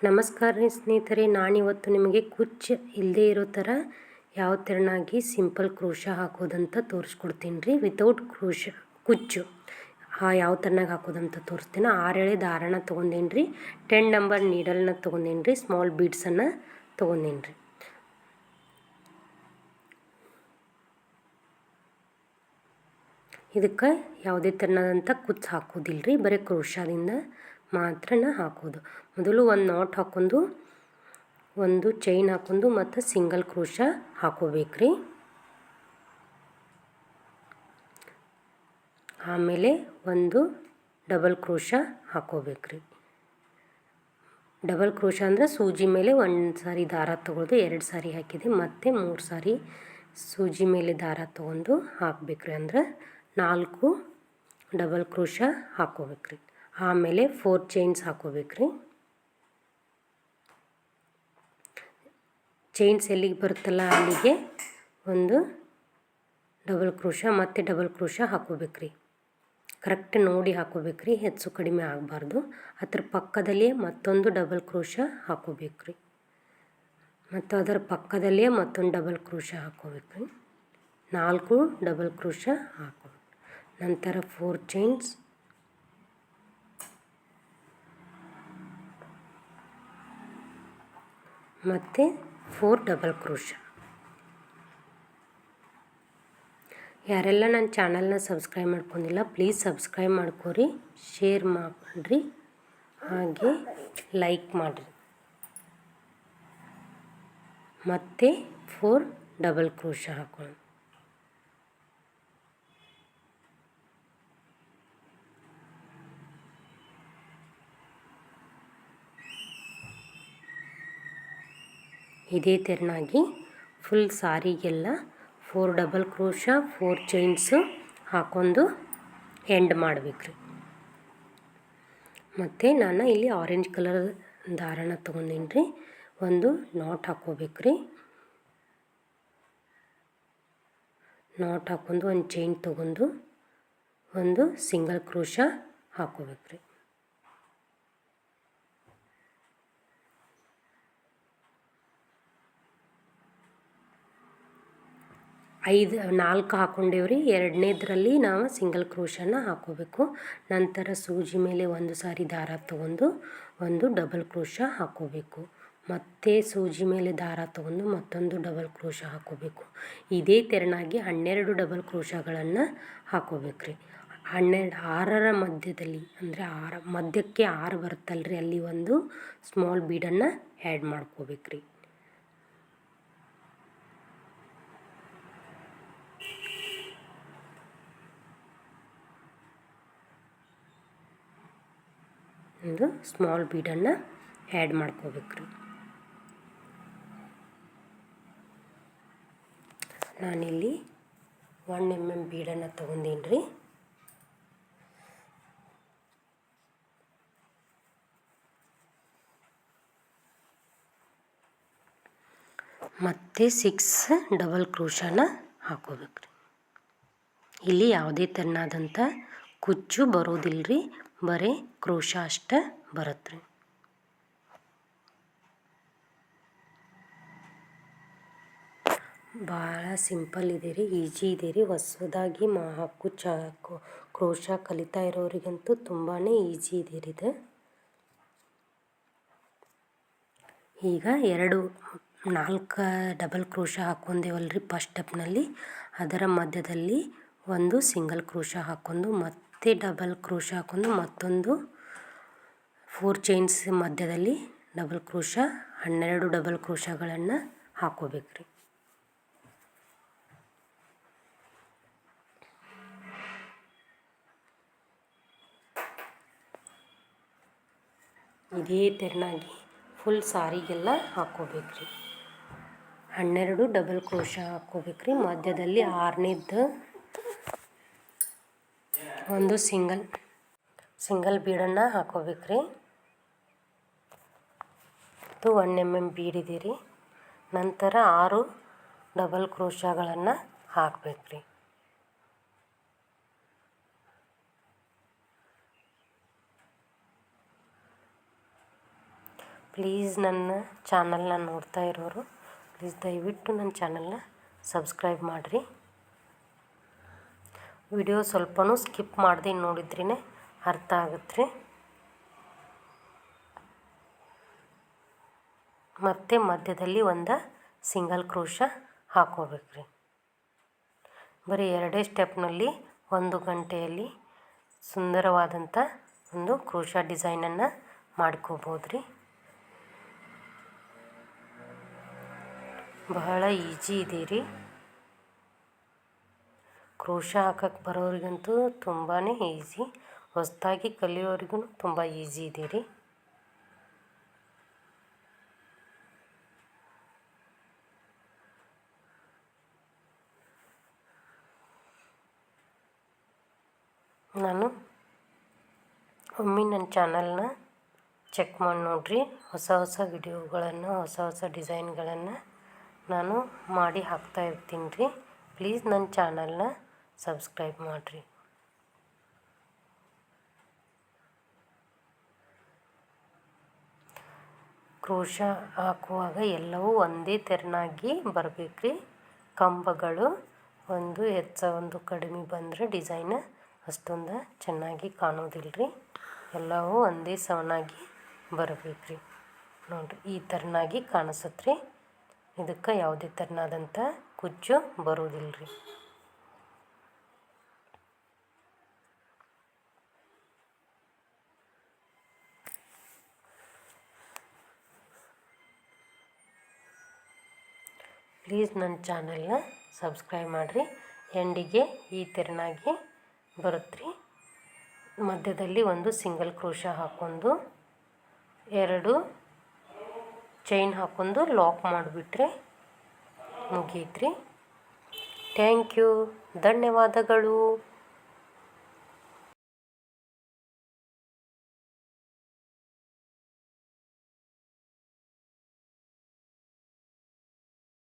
ನಮಸ್ಕಾರ ರೀ ಸ್ನೇಹಿತರೆ, ನಾನಿವತ್ತು ನಿಮಗೆ ಕುಚ್ಚು ಇಲ್ಲದೇ ಇರೋ ಥರ ಯಾವ ಥರನಾಗಿ ಸಿಂಪಲ್ ಕ್ರೋಶ ಹಾಕೋದಂತ ತೋರಿಸ್ಕೊಡ್ತೀನಿ ರೀ. ವಿತೌಟ್ ಕುಚ್ಚು ಯಾವ ಥರನಾಗಿ ಹಾಕೋದಂತ ತೋರಿಸ್ತೀನಿ. 6 ಎಳೆ ದಾರನ ತೊಗೊಂಡೇನಿ ರೀ, 10 ನಂಬರ್ ನೀಡಲ್ನ ತೊಗೊಂಡೇನಿ ರೀ, ಸ್ಮಾಲ್ ಬೀಡ್ಸನ್ನು ತೊಗೊಂಡೇನಿ ರೀ. ಇದಕ್ಕೆ ಯಾವುದೇ ಥರನಾದಂಥ ಕುಚ್ಚು ಹಾಕೋದಿಲ್ಲ ರೀ, ಬರೀ ಕ್ರೋಶದಿಂದ ಮಾತ್ರನ ಹಾಕೋದು. ಮೊದಲು ಒಂದು ನಾಟ್ ಹಾಕೊಂಡು, ಒಂದು ಚೈನ್ ಹಾಕೊಂಡು ಮತ್ತು ಸಿಂಗಲ್ ಕ್ರೋಶ ಹಾಕೋಬೇಕ್ರಿ. ಆಮೇಲೆ ಒಂದು ಡಬಲ್ ಕ್ರೋಶ ಹಾಕೋಬೇಕ್ರಿ. ಡಬಲ್ ಕ್ರೋಶ ಅಂದರೆ ಸೂಜಿ ಮೇಲೆ ಒಂದು ಸಾರಿ ದಾರ ತೊಗೊಳ್ದು 2 ಸಾರಿ ಹಾಕಿದೆ, ಮತ್ತು 3 ಸಾರಿ ಸೂಜಿ ಮೇಲೆ ದಾರ ತೊಗೊಂಡು ಹಾಕಬೇಕ್ರಿ. ಅಂದ್ರೆ 4 ಡಬಲ್ ಕ್ರೋಶ ಹಾಕೋಬೇಕ್ರಿ. ಆಮೇಲೆ 4 ಚೈನ್ಸ್ ಹಾಕೋಬೇಕ್ರಿ. ಚೈನ್ಸ್ ಎಲ್ಲಿಗೆ ಬರುತ್ತಲ್ಲ ಅಲ್ಲಿಗೆ ಒಂದು ಡಬಲ್ ಕ್ರೋಶ ಮತ್ತು ಡಬಲ್ ಕ್ರೋಶ ಹಾಕೋಬೇಕ್ರಿ. ಕರೆಕ್ಟ್ ನೋಡಿ ಹಾಕೋಬೇಕ್ರಿ, ಹೆಚ್ಚು ಕಡಿಮೆ ಆಗಬಾರ್ದು. ಅದರ ಪಕ್ಕದಲ್ಲಿಯೇ ಮತ್ತೊಂದು ಡಬಲ್ ಕ್ರೋಶ ಹಾಕೋಬೇಕ್ರಿ, ಮತ್ತು ಅದರ ಪಕ್ಕದಲ್ಲಿಯೇ ಮತ್ತೊಂದು ಡಬಲ್ ಕ್ರೋಶ ಹಾಕೋಬೇಕ್ರಿ. 4 ಡಬಲ್ ಕ್ರೋಶ ಹಾಕೋ ನಂತರ 4 ಚೈನ್ಸ್, ಮತ್ತು 4 ಡಬಲ್ ಕ್ರೋಶ. ಯಾರೆಲ್ಲ ನನ್ನ ಚಾನಲ್ನ ಸಬ್ಸ್ಕ್ರೈಬ್ ಮಾಡ್ಕೊಂಡಿಲ್ಲ ಪ್ಲೀಸ್ ಸಬ್ಸ್ಕ್ರೈಬ್ ಮಾಡ್ಕೊರಿ, ಶೇರ್ ಮಾಡಿರಿ, ಹಾಗೆ ಲೈಕ್ ಮಾಡಿರಿ. ಮತ್ತು 4 ಡಬಲ್ ಕ್ರೋಶ ಹಾಕೋಣ. ಇದೇ ತೆರನಾಗಿ ಫುಲ್ ಸಾರಿಗೆಲ್ಲ 4 ಡಬಲ್ ಕ್ರೋಶ 4 ಚೈನ್ಸು ಹಾಕೊಂಡು ಎಂಡ್ ಮಾಡಬೇಕ್ರಿ. ಮತ್ತು ನಾನು ಇಲ್ಲಿ ಆರೆಂಜ್ ಕಲರ್ ದಾರನ ತೊಗೊಂಡೀನಿ ರೀ. ಒಂದು ನಾಟ್ ಹಾಕೋಬೇಕ್ರಿ. ನಾಟ್ ಹಾಕೊಂಡು ಒಂದು ಚೈನ್ ತೊಗೊಂಡು ಒಂದು ಸಿಂಗಲ್ ಕ್ರೋಶ ಹಾಕೋಬೇಕ್ರಿ. ಐದು 4 ಹಾಕ್ಕೊಂಡೇವ್ರಿ. 2ನೇದರಲ್ಲಿ ನಾವು ಸಿಂಗಲ್ ಕ್ರೋಶನ ಹಾಕೋಬೇಕು. ನಂತರ ಸೂಜಿ ಮೇಲೆ ಒಂದು ಸಾರಿ ದಾರ ತೊಗೊಂಡು ಒಂದು ಡಬಲ್ ಕ್ರೋಶ ಹಾಕೋಬೇಕು. ಮತ್ತು ಸೂಜಿ ಮೇಲೆ ದಾರ ತೊಗೊಂಡು ಮತ್ತೊಂದು ಡಬಲ್ ಕ್ರೋಶ ಹಾಕೋಬೇಕು. ಇದೇ ತೆರನಾಗಿ 12 ಡಬಲ್ ಕ್ರೋಶಗಳನ್ನು ಹಾಕೋಬೇಕ್ರಿ. 6ರ ಮಧ್ಯದಲ್ಲಿ ಅಂದರೆ ಮಧ್ಯಕ್ಕೆ 6 ಬರುತ್ತಲ್ರಿ, ಅಲ್ಲಿ ಒಂದು ಸ್ಮಾಲ್ ಬೀಡನ್ನು ಆ್ಯಡ್ ಮಾಡ್ಕೋಬೇಕ್ರಿ. ಒಂದು ಸ್ಮಾಲ್ ಬೀಡನ್ನು ಆ್ಯಡ್ ಮಾಡ್ಕೋಬೇಕ್ರಿ. ನಾನಿಲ್ಲಿ 1 mm ಬೀಡನ್ನು ತೊಗೊಂಡೀನಿ ರೀ. ಮತ್ತು 6 ಡಬಲ್ ಕ್ರೋಶನ ಹಾಕೋಬೇಕ್ರಿ. ಇಲ್ಲಿ ಯಾವುದೇ ಥರನಾದಂಥ ಕುಚ್ಚು ಬರೋದಿಲ್ಲ ರೀ, ಬರೀ ಕ್ರೋಶ ಅಷ್ಟೇ ಬರುತ್ತೆ ರೀ. ಭಾಳ ಸಿಂಪಲ್ ಇದೆ ರೀ, ಈಜಿ ಇದೆ ರೀ. ಹೊಸದಾಗಿ ಕ್ರೋಶ ಕಲಿತಾ ಇರೋರಿಗಂತೂ ತುಂಬಾ ಈಜಿ ಇದೆ ರೀ ಇದು. ಈಗ 4 ಡಬಲ್ ಕ್ರೋಶ ಹಾಕ್ಕೊಂಡೇವಲ್ರಿ ಫಸ್ಟ್ ಸ್ಟೆಪ್ನಲ್ಲಿ, ಅದರ ಮಧ್ಯದಲ್ಲಿ ಒಂದು ಸಿಂಗಲ್ ಕ್ರೋಶ ಹಾಕ್ಕೊಂಡು ಮತ್ತೆ ಡಬಲ್ ಕ್ರೋಶ ಹಾಕ್ಕೊಂಡು ಮತ್ತೊಂದು 4 ಚೈನ್ಸ್ ಮಧ್ಯದಲ್ಲಿ ಡಬಲ್ ಕ್ರೋಶ 12 ಡಬಲ್ ಕ್ರೋಶಗಳನ್ನು ಹಾಕೋಬೇಕ್ರಿ. ಇದೇ ತೆರನಾಗಿ ಫುಲ್ ಸಾರಿಗೆಲ್ಲ ಹಾಕೋಬೇಕ್ರಿ. 12 ಡಬಲ್ ಕ್ರೋಶ ಹಾಕೋಬೇಕ್ರಿ. ಮಧ್ಯದಲ್ಲಿ 6ನೇದ್ದು ಒಂದು ಸಿಂಗಲ್ ಬೀಡನ್ನು ಹಾಕೋಬೇಕ್ರಿ. ಇದು 1 mm ಬೀಡಿದೆ ರೀ. ನಂತರ 6 ಡಬಲ್ ಕ್ರೋಶಗಳನ್ನು ಹಾಕಬೇಕ್ರಿ. ಪ್ಲೀಸ್ ನನ್ನ ಚಾನಲ್ನ ನೋಡ್ತಾ ಇರೋರು ಪ್ಲೀಸ್ ದಯವಿಟ್ಟು ನನ್ನ ಚಾನಲ್ನ ಸಬ್ಸ್ಕ್ರೈಬ್ ಮಾಡಿರಿ. ವಿಡಿಯೋ ಸ್ವಲ್ಪನೂ ಸ್ಕಿಪ್ ಮಾಡದೆ ನೋಡಿದ್ರೇ ಅರ್ಥ ಆಗುತ್ತೆ ರೀ. ಮತ್ತು ಮಧ್ಯದಲ್ಲಿ ಒಂದು ಸಿಂಗಲ್ ಕ್ರೋಶ ಹಾಕೋಬೇಕು ರೀ. ಬರೀ 2 ಸ್ಟೆಪ್ನಲ್ಲಿ 1 ಗಂಟೆಯಲ್ಲಿ ಸುಂದರವಾದಂಥ ಒಂದು ಕ್ರೋಶ ಡಿಸೈನನ್ನು ಮಾಡ್ಕೋಬೋದು ರೀ. ಬಹಳ ಈಜಿ ಇದೆ ರೀ. ಕ್ರೋಶ ಹಾಕಕ್ಕೆ ಬರೋರಿಗಂತೂ ತುಂಬಾ ಈಸಿ, ಹೊಸದಾಗಿ ಕಲಿಯೋರಿಗೂ ತುಂಬ ಈಸಿ ಇದೆ ರೀ. ನಾನು ಒಮ್ಮೆ ನನ್ನ ಚಾನಲ್ನ ಚೆಕ್ ಮಾಡಿ ನೋಡಿರಿ. ಹೊಸ ವಿಡಿಯೋಗಳನ್ನು ಹೊಸ ಡಿಸೈನ್ಗಳನ್ನು ನಾನು ಮಾಡಿ ಹಾಕ್ತಾ ಇರ್ತೀನಿ ರೀ. ಪ್ಲೀಸ್ ನನ್ನ ಚಾನಲ್ನ ಸಬ್ಸ್ಕ್ರೈಬ್ ಮಾಡಿರಿ. ಕ್ರೋಶ ಹಾಕುವಾಗ ಎಲ್ಲವೂ ಒಂದೇ ತೆರನಾಗಿ ಬರಬೇಕು ರೀ. ಕಂಬಗಳು ಒಂದು ಒಂದು ಕಡಿಮೆ ಬಂದರೆ ಡಿಸೈನ್ ಅಷ್ಟೊಂದು ಚೆನ್ನಾಗಿ ಕಾಣೋದಿಲ್ಲ ರೀ. ಎಲ್ಲವೂ ಒಂದೇ ಸಮನಾಗಿ ಬರಬೇಕು ರೀ. ನೋಡಿರಿ ಈ ಥರನಾಗಿ ಕಾಣಿಸುತ್ತೆ ರೀ. ಇದಕ್ಕೆ ಯಾವುದೇ ಥರನಾದಂಥ ಕುಚ್ಚು ಬರೋದಿಲ್ಲ ರೀ. ಪ್ಲೀಸ್ ನನ್ನ ಚಾನಲ್ನ ಸಬ್ಸ್ಕ್ರೈಬ್ ಮಾಡಿರಿ. ಎಂಡಿಗೆ ಈ ಥರನಾಗಿ ಬರುತ್ತೆ ರೀ. ಮಧ್ಯದಲ್ಲಿ ಒಂದು ಸಿಂಗಲ್ ಕ್ರೋಶ ಹಾಕ್ಕೊಂಡು 2 ಚೈನ್ ಹಾಕ್ಕೊಂಡು ಲಾಕ್ ಮಾಡಿಬಿಟ್ರೆ ಮುಗೀತು ರೀ. ಥ್ಯಾಂಕ್ ಯು, ಧನ್ಯವಾದಗಳು.